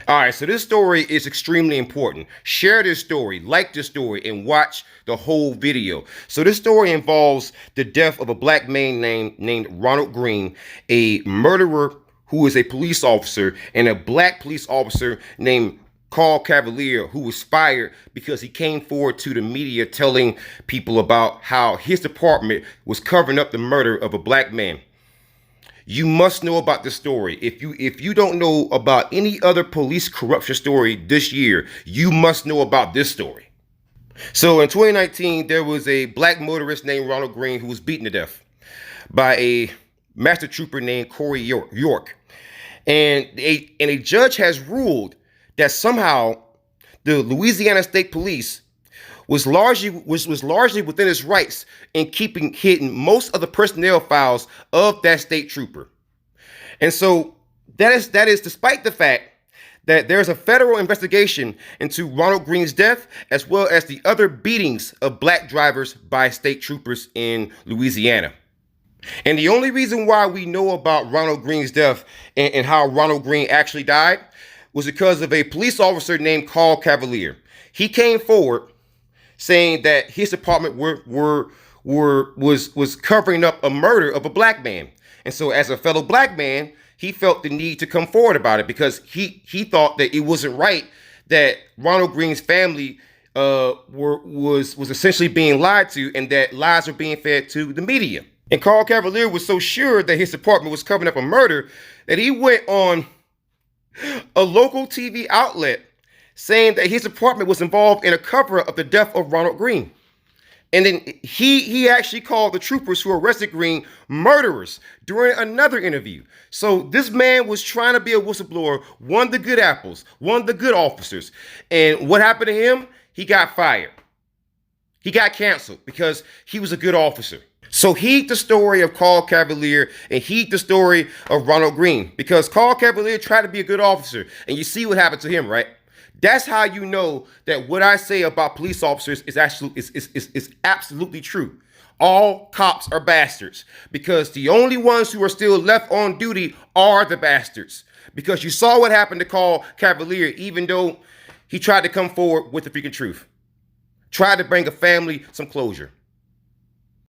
All right, so this story is extremely important. Share this story, like this story, and watch the whole video. So this story involves the death of a black man named Ronald Green, a murderer who is a police officer, and a black police officer named Carl Cavalier, who was fired because he came forward to the media telling people about how his department was covering up the murder of a black man. You must know about this story. If you don't know about any other police corruption story this year, you must know about this story. So in 2019, there was a black motorist named Ronald Green who was beaten to death by a master trooper named Corey York. And a judge has ruled that somehow the Louisiana State Police was largely within its rights in keeping hidden most of the personnel files of that state trooper. And so that is despite the fact that there's a federal investigation into Ronald Green's death, as well as the other beatings of black drivers by state troopers in Louisiana. And the only reason why we know about Ronald Green's death and how Ronald Green actually died was because of a police officer named Carl Cavalier. He came forward saying that his department was covering up a murder of a black man. And so as a fellow black man, he felt the need to come forward about it because he thought that it wasn't right that Ronald Green's family was essentially being lied to, and that lies were being fed to the media. And Carl Cavalier was so sure that his department was covering up a murder that he went on a local TV outlet saying that his department was involved in a cover-up of the death of Ronald Green. And then he actually called the troopers who arrested Green murderers during another interview. So this man was trying to be a whistleblower, one of the good apples, one of the good officers. And what happened to him? He got fired. He got canceled because he was a good officer. So heed the story of Carl Cavalier and heed the story of Ronald Green, because Carl Cavalier tried to be a good officer, and you see what happened to him, right? That's how you know that what I say about police officers is absolutely true. All cops are bastards, because the only ones who are still left on duty are the bastards. Because you saw what happened to Carl Cavalier, even though he tried to come forward with the freaking truth. Tried to bring a family some closure.